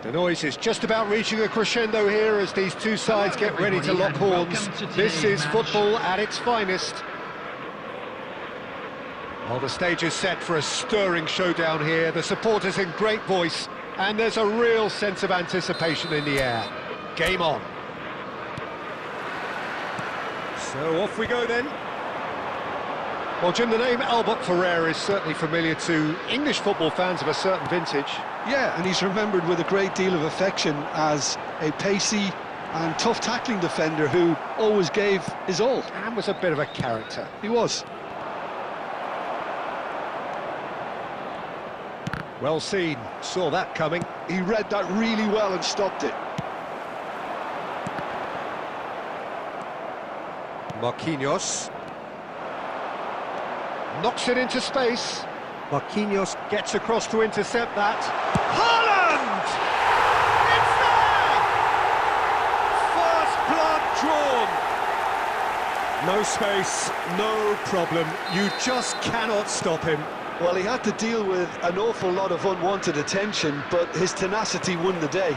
The noise is just about reaching a crescendo here as these two sides get ready to lock horns. This is football at its finest. Well, the stage is set for a stirring showdown here. The supporters in great voice, and there's a real sense of anticipation in the air. Game on. So off we go then. Well, Jim, the name Albert Ferrer is certainly familiar to English football fans of a certain vintage. Yeah, and he's remembered with a great deal of affection as a pacey and tough tackling defender who always gave his all. And was a bit of a character. He was. Well seen, saw that coming. He read that really well and stopped it. Marquinhos knocks it into space. Marquinhos gets across to intercept that. Haaland! It's there! First blood drawn. No space, no problem. You just cannot stop him. Well, he had to deal with an awful lot of unwanted attention, but his tenacity won the day.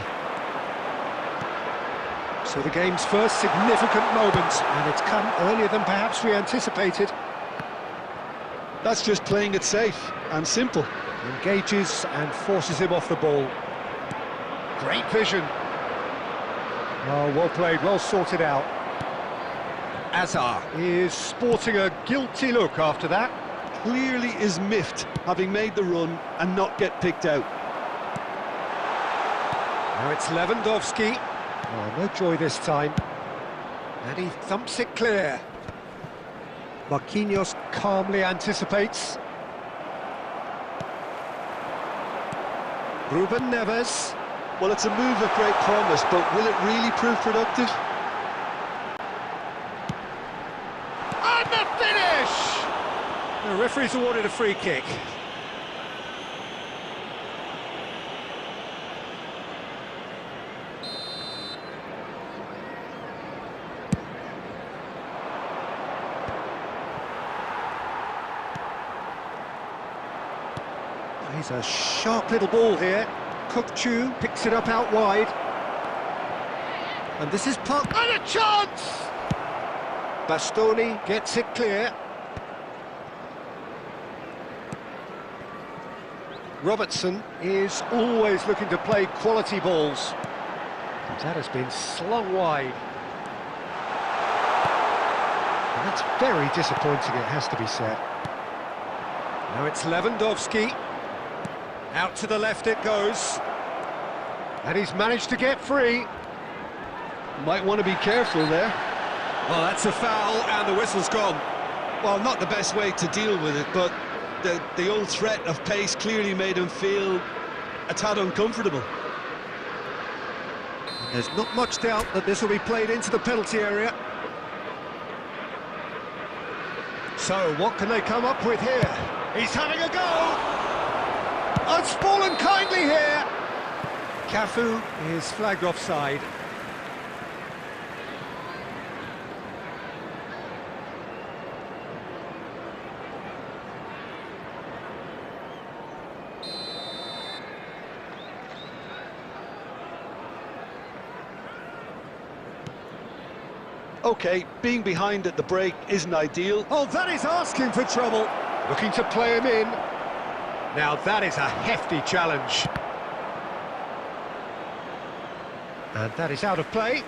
So the game's first significant moment, and it's come earlier than perhaps we anticipated. That's just playing it safe and simple. Engages and forces him off the ball. Great vision. Oh, well played, well sorted out. Azar is sporting a guilty look after that. Clearly is miffed, having made the run and not get picked out. Now it's Lewandowski. Oh, no joy this time. And he thumps it clear. Marquinhos calmly anticipates. Ruben Neves. Well, it's a move of great promise, but will it really prove productive? And the finish! The referee's awarded a free kick. He's a sharp little ball here. Kukçu picks it up out wide. And this is Puck. And a chance! Bastoni gets it clear. Robertson is always looking to play quality balls. That has been slung wide. And that's very disappointing, it has to be said. Now it's Lewandowski. Out to the left it goes. And he's managed to get free. Might want to be careful there. Well, that's a foul, and the whistle's gone. Well, not the best way to deal with it, but the old threat of pace clearly made him feel a tad uncomfortable. There's not much doubt that this will be played into the penalty area. So, what can they come up with here? He's having a go! It's fallen kindly here! Cafu is flagged offside. OK, being behind at the break isn't ideal. Oh, that is asking for trouble. Looking to play him in. Now that is a hefty challenge. And that is out of play.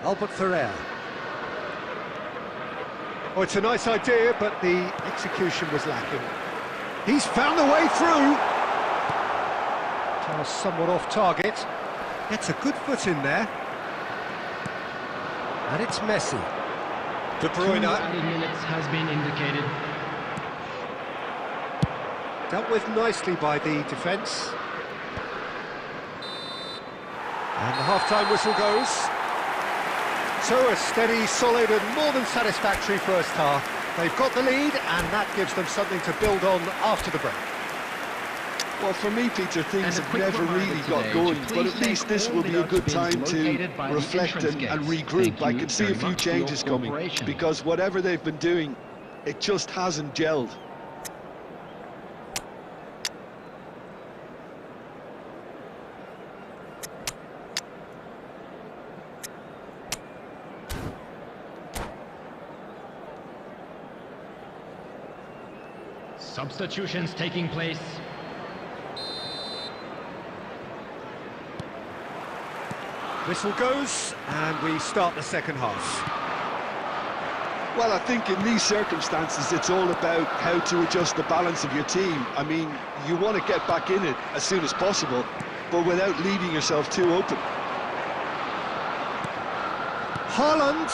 Albert Ferrer. Oh, it's a nice idea, but the execution was lacking. He's found the way through. Somewhat off target. Gets a good foot in there. And it's Messi. De Bruyne. 2 added minutes has been indicated. Dealt with nicely by the defence. And the half-time whistle goes. So a steady, solid and more than satisfactory first half. They've got the lead and that gives them something to build on after the break. Well, for me, Peter, things And a have quick never reminder really today got to going, but please at least take this all will the be a good dustbins time to located by the reflect entrance and gates. regroup. Thank I you can see a very few much for your changes coming, cooperation. because whatever they've been doing, it just hasn't gelled. Substitutions taking place. Whistle goes, and we start the second half. Well, I think in these circumstances, it's all about how to adjust the balance of your team. I mean, you want to get back in it as soon as possible, but without leaving yourself too open. Haaland.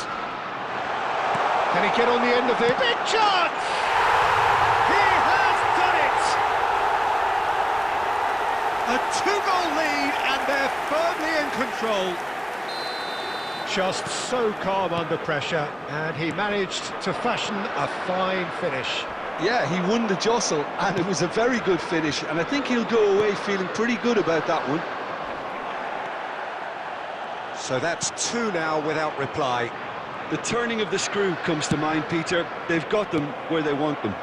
Can he get on the end of it? Big chance! He has done it! A two-goal lead, and they're firmly in control. Just so calm under pressure, and he managed to fashion a fine finish. Yeah, he won the jostle, and it was a very good finish, and I think he'll go away feeling pretty good about that one. So that's two now without reply. The turning of the screw comes to mind, Peter. They've got them where they want them.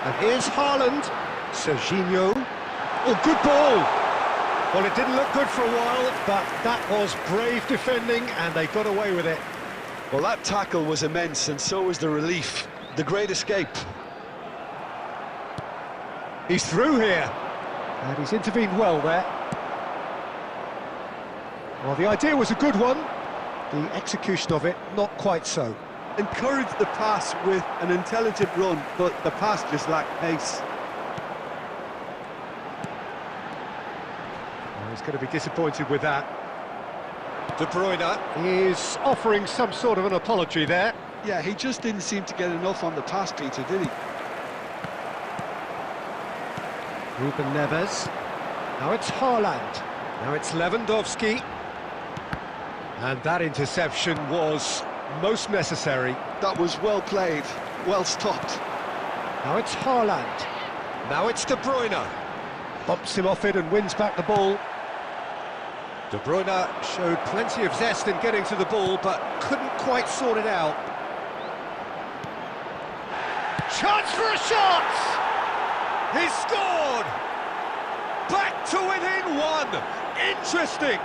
And here's Haaland. Serginho. Oh, good ball! Well, it didn't look good for a while, but that was brave defending, and they got away with it. Well, that tackle was immense, and so was the relief. The great escape. He's through here, and he's intervened well there. Well, the idea was a good one. The execution of it, not quite so. Encouraged the pass with an intelligent run, but the pass just lacked pace. Well, he's going to be disappointed with that. De Bruyne is offering some sort of an apology there. Yeah, he just didn't seem to get enough on the pass, Peter, did he? Ruben Neves. Now it's Haaland. Now it's Lewandowski. And that interception was most necessary. That was well played, well stopped. Now it's Haaland. Now it's De Bruyne. Bumps him off it and wins back the ball. De Bruyne showed plenty of zest in getting to the ball, but couldn't quite sort it out. Chance for a shot! He's scored! Back to within one! Interesting!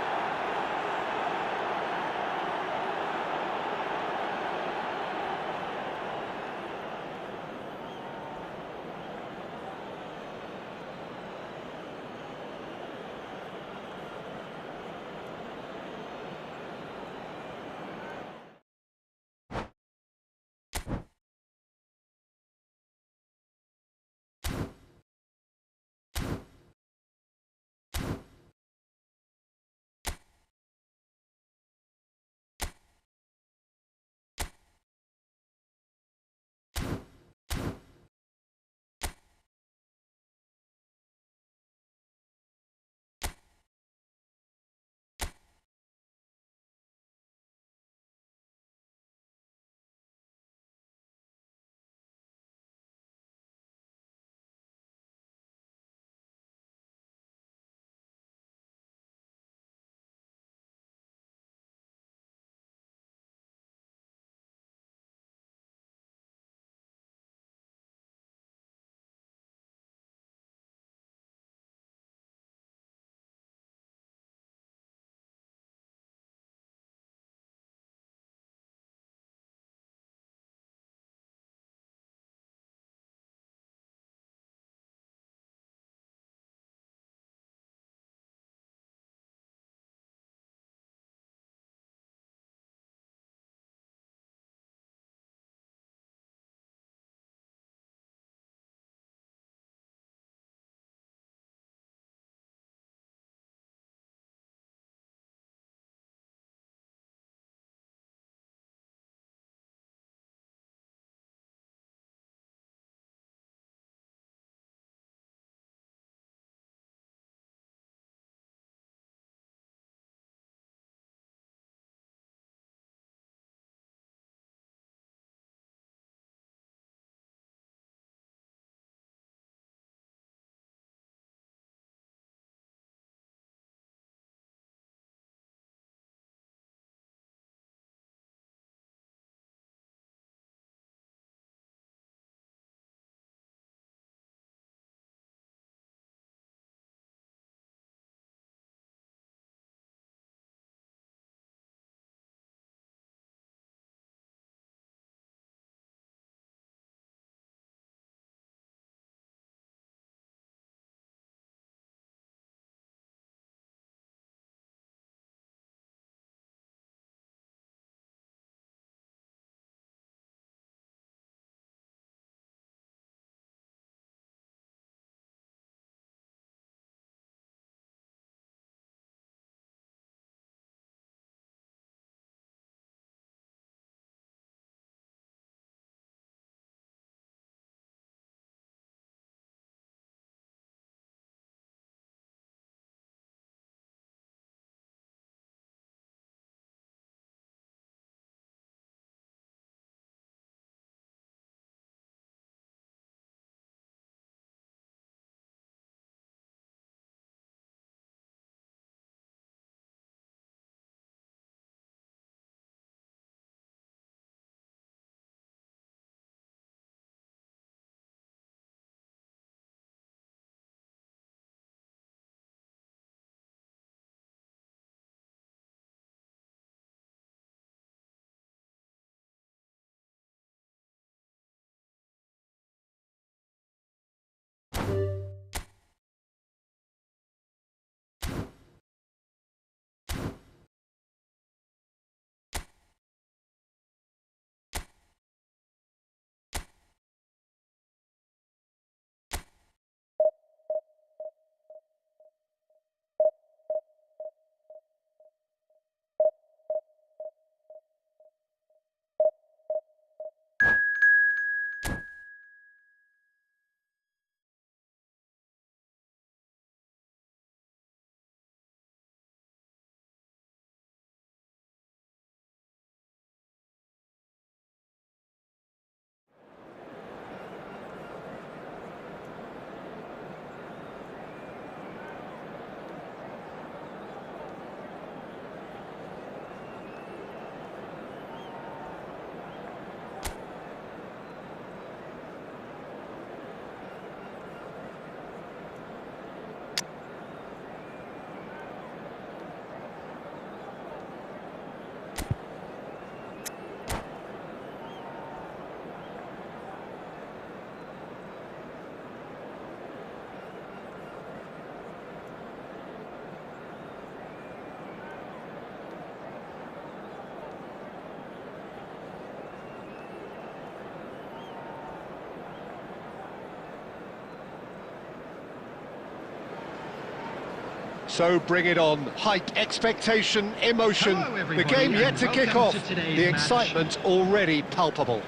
So bring it on. Hike expectation, emotion. Hello, The everybody, game yet and to kick welcome off. to today's The match. excitement already palpable.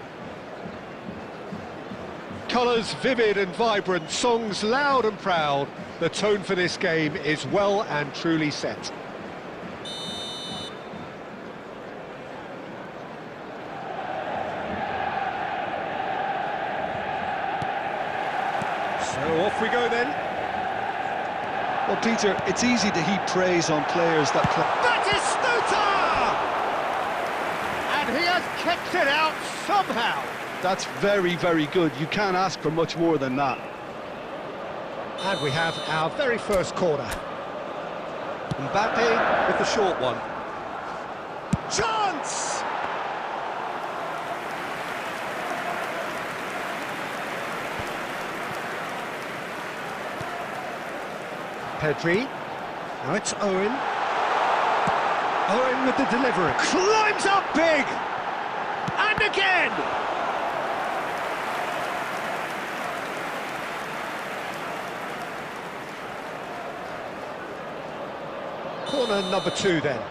Colours vivid and vibrant, songs loud and proud. The tone for this game is well and truly set. So off we go then. Well, Peter, it's easy to heap praise on players that play. Batistuta! And he has kicked it out somehow. That's very, very good. You can't ask for much more than that. And we have our very first corner. Mbappe with the short one. Chance! Pedri. Now it's Owen. Owen with the delivery. Climbs up big! And again! Corner number 2 then.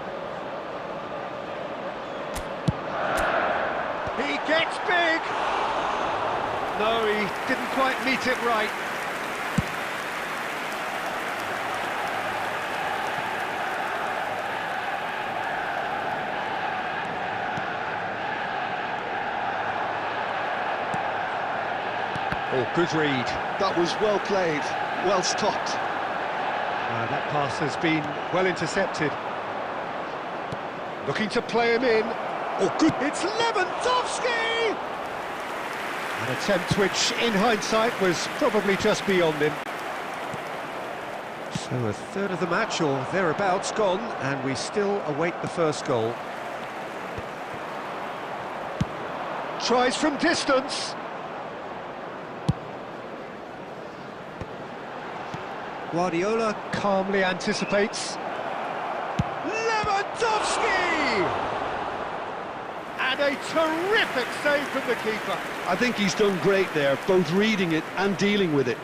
He gets big! No, he didn't quite meet it right. Oh, good read. That was well played, well stopped. That pass has been well intercepted. Looking to play him in. Oh, good. It's Lewandowski! An attempt which, in hindsight, was probably just beyond him. So a third of the match, or thereabouts, gone, and we still await the first goal. Tries from distance. Guardiola calmly anticipates. Lewandowski! And a terrific save from the keeper. I think he's done great there, both reading it and dealing with it.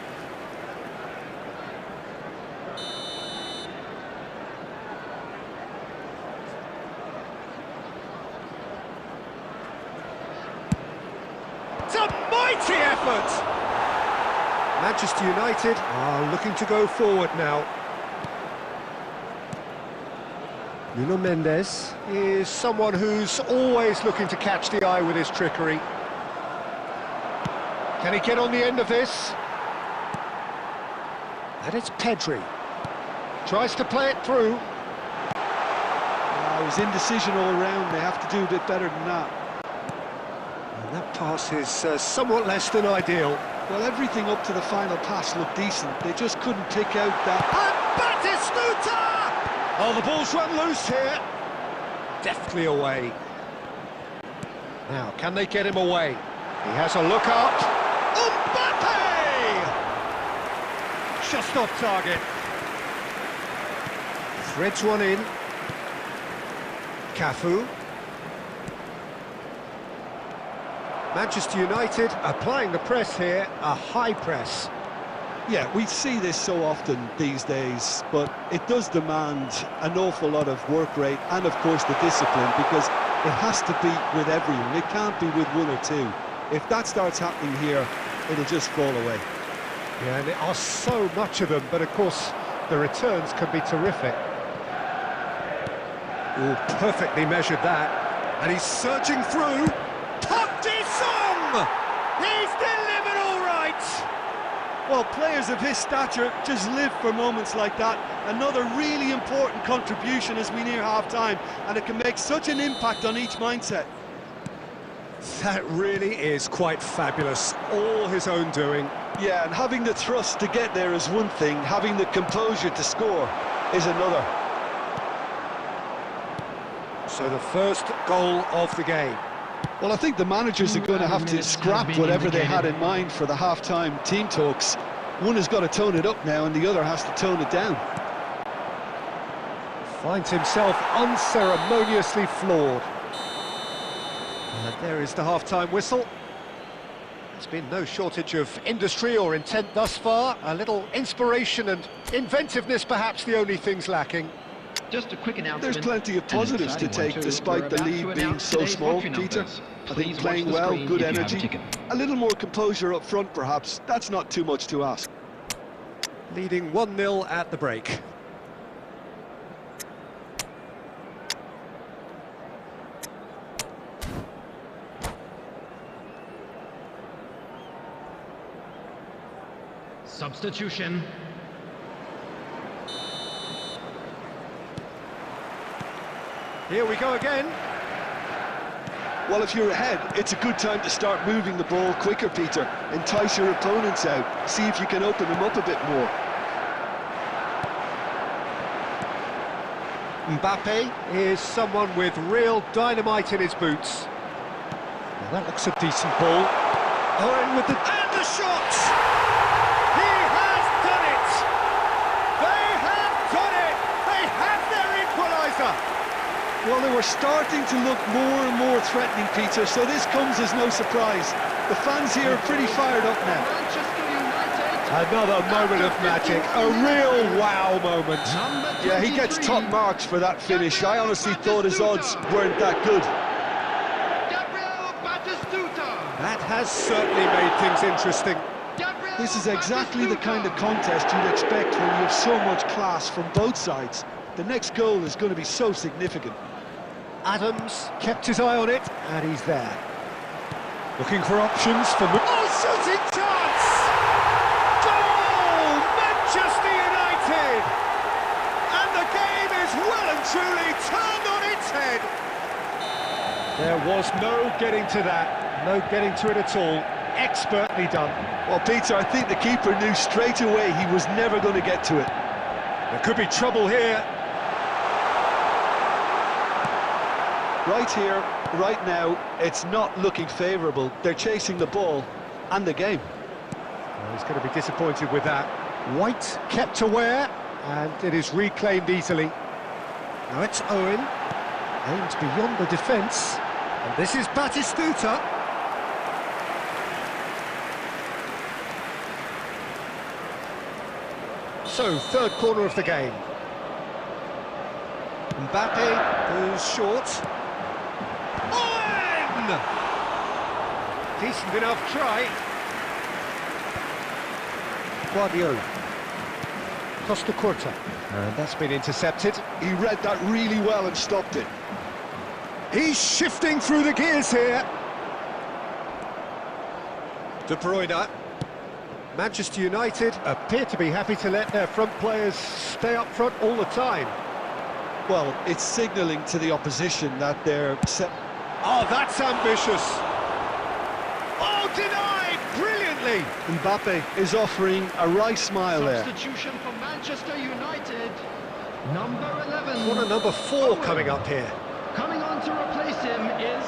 It's a mighty effort! Manchester United are looking to go forward now. Nuno Mendes is someone who's always looking to catch the eye with his trickery. Can he get on the end of this? And it's Pedri. Tries to play it through. It was indecision all round. They have to do a bit better than that. And that pass is somewhat less than ideal. Well, everything up to the final pass looked decent. They just couldn't pick out that. And Batistuta! Oh, the ball's run loose here. Deftly away. Now, can they get him away? He has a look up. Mbappe! Just off target. Threads one in. Cafu. Manchester United applying the press here, a high press. Yeah, we see this so often these days, but it does demand an awful lot of work rate and, of course, the discipline, because it has to be with everyone. It can't be with one or two. If that starts happening here, it'll just fall away. Yeah, and there are so much of them, but of course, the returns can be terrific. Oh, perfectly measured that. And he's surging through. He's delivered all right! Well, players of his stature just live for moments like that. Another really important contribution as we near half-time, and it can make such an impact on each mindset. That really is quite fabulous, all his own doing. Yeah, and having the thrust to get there is one thing, having the composure to score is another. So the first goal of the game. Well, I think the managers are going to have to scrap whatever they had in mind for the half-time team talks. One has got to tone it up now, and the other has to tone it down. Finds himself unceremoniously floored. And there is the half-time whistle. There's been no shortage of industry or intent thus far. A little inspiration and inventiveness, perhaps the only things lacking. Just a quick announcement. There's plenty of positives to take, despite the lead being so small, Peter. I think playing well, good energy, a little more composure up front, perhaps. That's not too much to ask. Leading 1-0 at the break. Substitution. Here we go again. Well, if you're ahead, it's a good time to start moving the ball quicker, Peter. Entice your opponents out. See if you can open them up a bit more. Mbappe is someone with real dynamite in his boots. Well, that looks a decent ball. Owen with the... And the shot! He has done it! They have done it! They have their equaliser! Well, they were starting to look more and more threatening, Peter, so this comes as no surprise. The fans here are pretty fired up now. Another moment of magic, a real wow moment. Yeah, he gets top marks for that finish. I honestly thought his odds weren't that good. That has certainly made things interesting. This is exactly the kind of contest you'd expect when you have so much class from both sides. The next goal is going to be so significant. Adams kept his eye on it, and he's there. Looking for options for... Oh, shooting chance! Goal! Manchester United! And the game is well and truly turned on its head. There was no getting to that, no getting to it at all. Expertly done. Well, Peter, I think the keeper knew straight away he was never going to get to it. There could be trouble here. Right here, right now, it's not looking favourable. They're chasing the ball and the game. Well, he's going to be disappointed with that. White kept aware, and it is reclaimed easily. Now it's Owen, aimed beyond the defence, and this is Batistuta. So, third corner of the game. Mbappe goes short. Owen! Decent enough try. Guardiola. Costa Curta. And that's been intercepted. He read that really well and stopped it. He's shifting through the gears here. De Bruyne. Manchester United appear to be happy to let their front players stay up front all the time. Well, it's signalling to the opposition that they're set. Oh, that's ambitious. Oh, denied brilliantly. Mbappe is offering a wry smile there. Substitution for Manchester United. Number 11. What a number 4 coming up here. Coming on to replace him is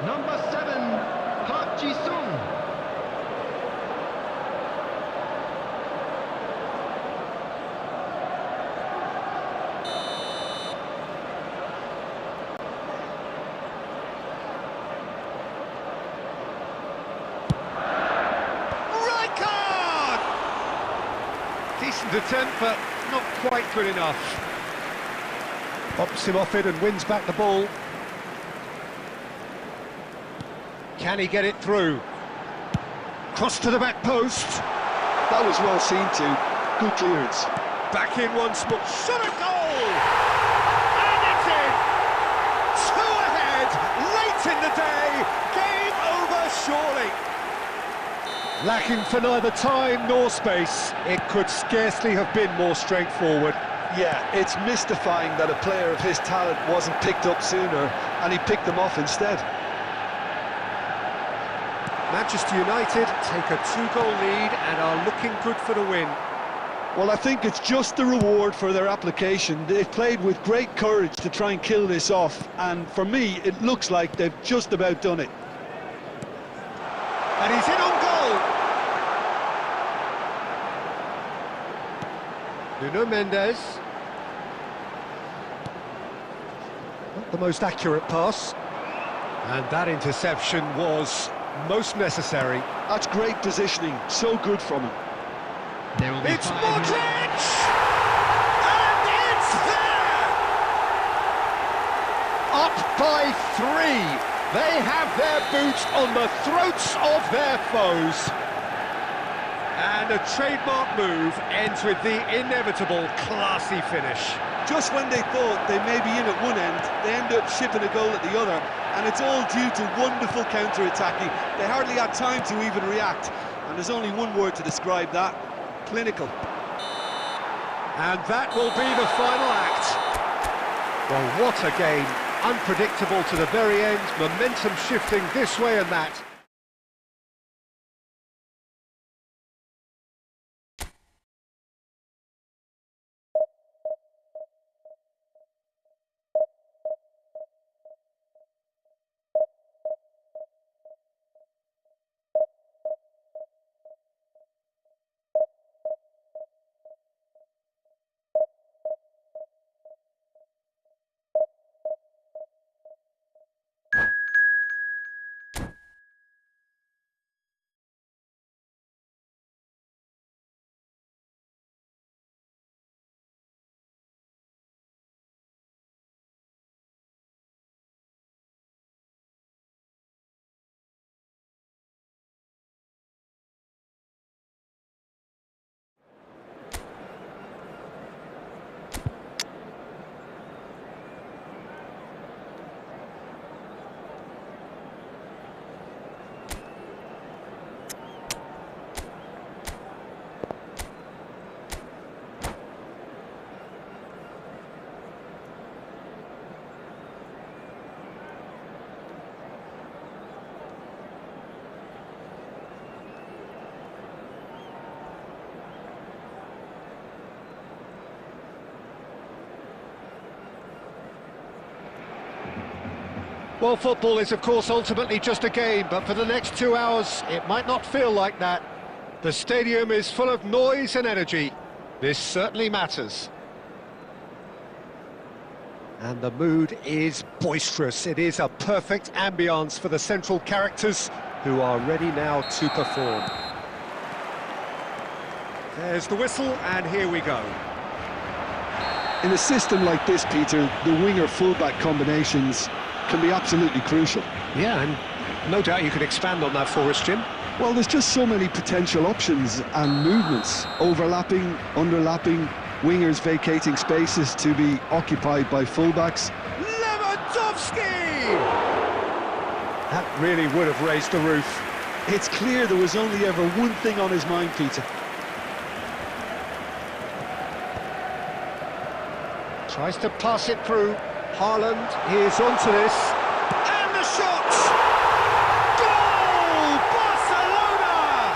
number 7, Park Ji-sung. Decent attempt, but not quite good enough. Pops him off it and wins back the ball. Can he get it through? Cross to the back post. That was well seen too. Good clearance. Back in once more. Shot a goal! And it's in! 2 ahead, late in the day. Game over surely. Lacking for neither time nor space, it could scarcely have been more straightforward. Yeah, it's mystifying that a player of his talent wasn't picked up sooner, and he picked them off instead. Manchester United take a 2-goal lead and are looking good for the win. Well, I think it's just the reward for their application. They've played with great courage to try and kill this off, and for me, it looks like they've just about done it. And he's in on goal! Nuno Mendes. Not the most accurate pass. And that interception was most necessary. That's great positioning, so good from him. There will be It's 5 Modric! minutes. And it's there! Up by 3. They have their boots on the throats of their foes. And a trademark move ends with the inevitable classy finish. Just when they thought they may be in at one end, they end up shipping a goal at the other, and it's all due to wonderful counter-attacking. They hardly had time to even react, and there's only one word to describe that: clinical. And that will be the final act. Well, what a game. Unpredictable to the very end, momentum shifting this way and that. Well, football is, of course, ultimately just a game, but for the next 2 hours, it might not feel like that. The stadium is full of noise and energy. This certainly matters. And the mood is boisterous. It is a perfect ambience for the central characters who are ready now to perform. There's the whistle, and here we go. In a system like this, Peter, the winger-fullback combinations can be absolutely crucial. Yeah, and no doubt you could expand on that for us, Jim. Well, there's just so many potential options and movements, overlapping, underlapping, wingers vacating spaces to be occupied by fullbacks. Lewandowski! That really would have raised the roof. It's clear there was only ever one thing on his mind, Peter. Tries to pass it through. Haaland is onto this. And the shot! Goal! Barcelona!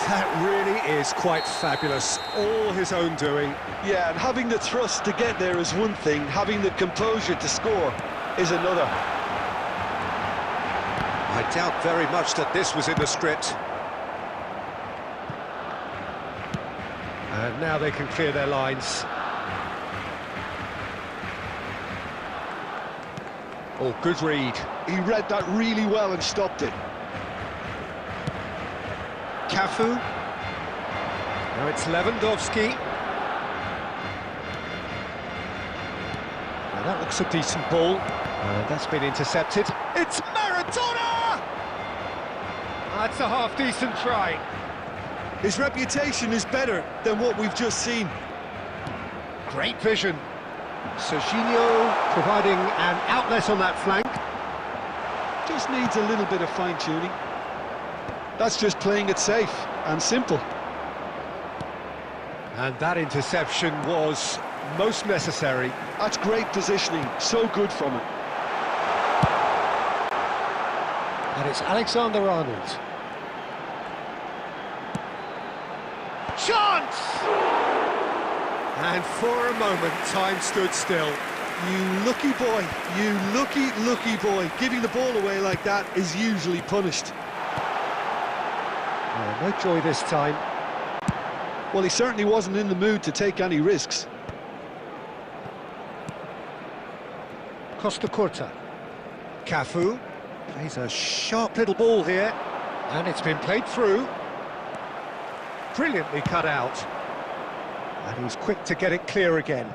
That really is quite fabulous. All his own doing. Yeah, and having the thrust to get there is one thing, having the composure to score is another. I doubt very much that this was in the script. And now they can clear their lines. Oh, good read. He read that really well and stopped it. Cafu. Now it's Lewandowski. Now that looks a decent ball. That's been intercepted. It's Maradona! That's a half-decent try. His reputation is better than what we've just seen. Great vision. Serginho providing an outlet on that flank. Just needs a little bit of fine-tuning. That's just playing it safe and simple. And that interception was most necessary. That's great positioning, so good from him. And it's Alexander-Arnold. Chance! And for a moment, time stood still. You lucky boy, you lucky boy. Giving the ball away like that is usually punished. No joy this time. Well, he certainly wasn't in the mood to take any risks. Costa Curta. Cafu. Plays a sharp little ball here, and it's been played through. Brilliantly cut out. And he's quick to get it clear again.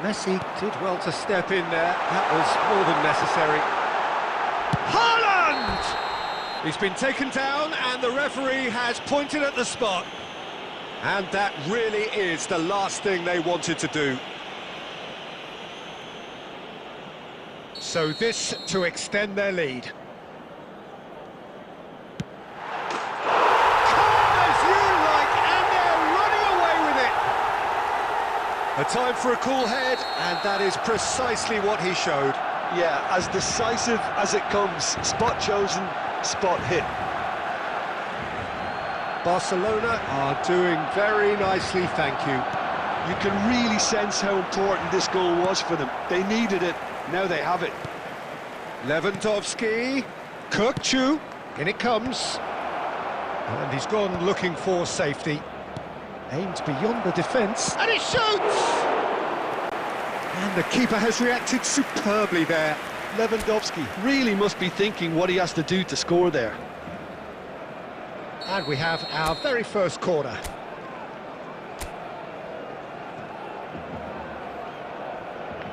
Messi did well to step in there. That was more than necessary. Haaland! He's been taken down and the referee has pointed at the spot. And that really is the last thing they wanted to do. So this to extend their lead. A time for a cool head, and that is precisely what he showed. Yeah, as decisive as it comes. Spot chosen, spot hit. Barcelona are doing very nicely, thank you. You can really sense how important this goal was for them. They needed it, now they have it. Lewandowski, Kirkchu, in it comes. And he's gone looking for safety. Aimed beyond the defence, and he shoots! And the keeper has reacted superbly there. Lewandowski really must be thinking what he has to do to score there. And we have our very first corner.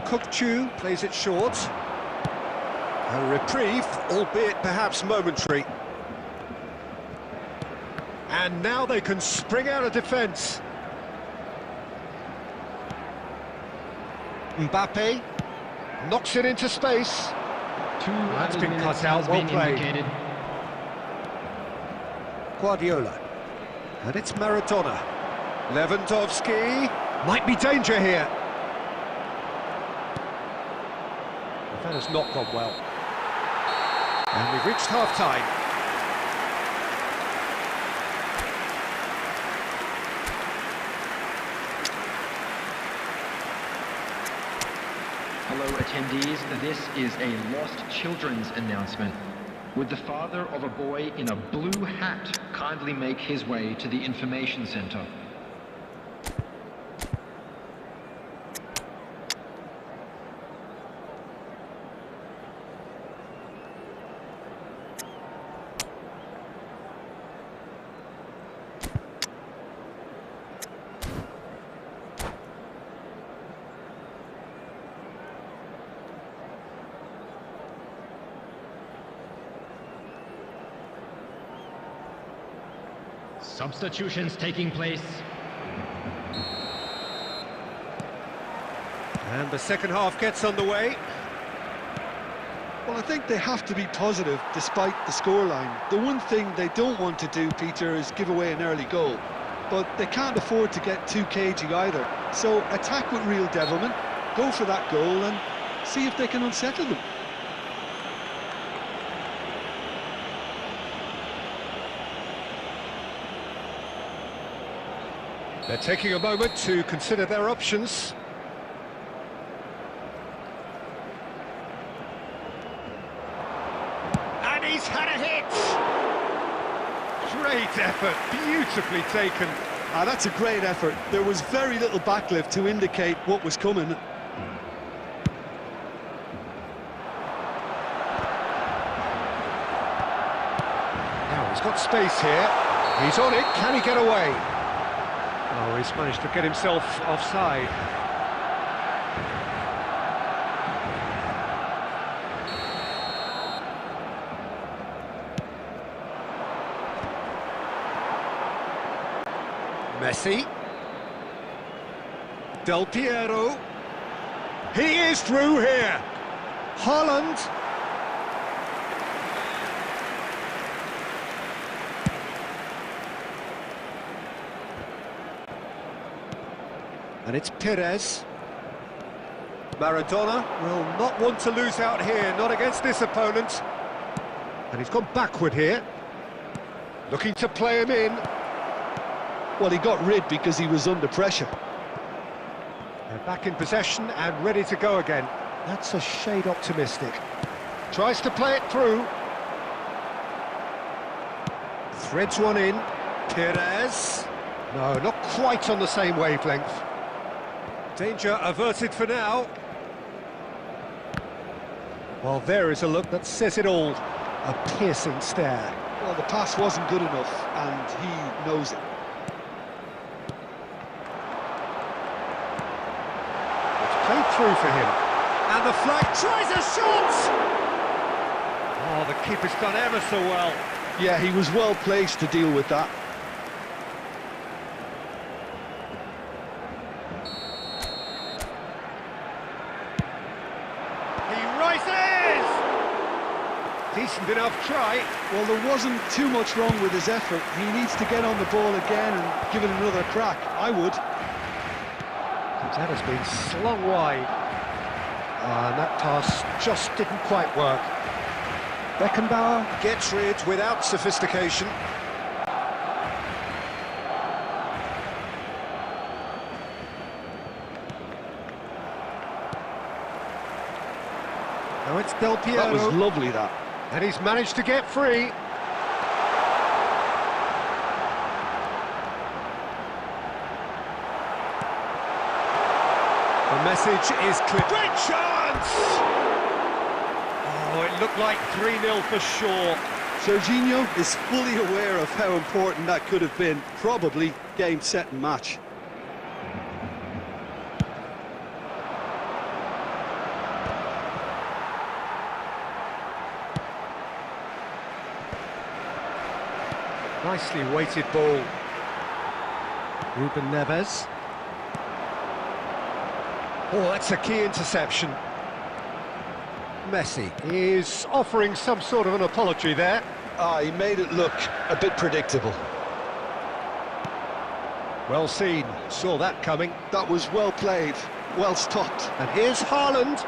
Kirkchu plays it short. A reprieve, albeit perhaps momentary. And now they can spring out of defence. Mbappe knocks it into space. That's been cut out, well played. Guardiola. And it's Maradona. Lewandowski. Might be danger here. That has not gone well. And we've reached half-time. Hello attendees, this is a Lost Children's announcement. Would the father of a boy in a blue hat kindly make his way to the information center? Substitutions taking place. And the second half gets underway. Well, I think they have to be positive despite the scoreline. The one thing they don't want to do, Peter, is give away an early goal. But they can't afford to get too cagey either. So attack with real devilment, go for that goal and see if they can unsettle them. They're taking a moment to consider their options. And he's had a hit! Great effort, beautifully taken. That's a great effort. There was very little backlift to indicate what was coming. Now he's got space here. He's on it, can he get away? Oh, he's managed to get himself offside. Messi. Del Piero. He is through here. Haaland. And it's Perez. Maradona will not want to lose out here, not against this opponent. And he's gone backward here. Looking to play him in. Well, he got rid because he was under pressure. They're back in possession and ready to go again. That's a shade optimistic. Tries to play it through. Threads one in. Perez. No, not quite on the same wavelength. Danger averted for now. Well, there is a look that says it all. A piercing stare. Well, the pass wasn't good enough, and he knows it. It's played through for him. And the flag tries a shot! Oh, the keeper's done ever so well. Yeah, he was well placed to deal with that. He rises! Decent enough try. Well, there wasn't too much wrong with his effort. He needs to get on the ball again and give it another crack. I would. That has been slung wide. And that pass just didn't quite work. Beckenbauer gets rid without sophistication. Now it's Del Piero. That was lovely, that. And he's managed to get free. The message is clear. Great chance! Oh, it looked like 3-0 for sure. Serginho is fully aware of how important that could have been. Probably game, set and match. Nicely weighted ball. Ruben Neves. Oh, that's a key interception. Messi is offering some sort of an apology there. He made it look a bit predictable. Well seen, saw that coming. That was well played, well stopped. And here's Haaland.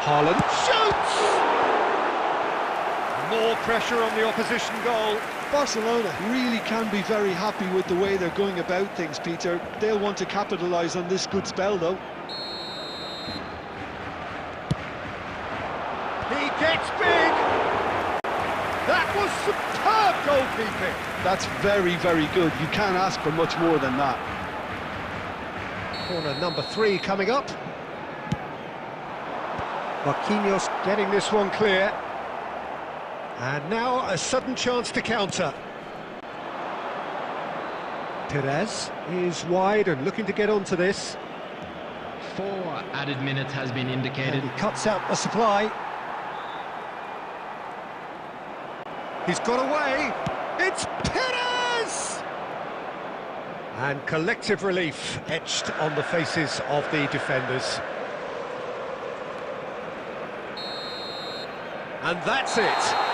Haaland shoots! More pressure on the opposition goal. Barcelona really can be very happy with the way they're going about things, Peter. They'll want to capitalise on this good spell, though. He gets big! That was superb goalkeeping! That's very, very good. You can't ask for much more than that. Corner number 3 coming up. Marquinhos getting this one clear. And now a sudden chance to counter. Perez is wide and looking to get onto this. 4 added minutes has been indicated. And he cuts out the supply. He's got away. It's Perez! And collective relief etched on the faces of the defenders. And that's it.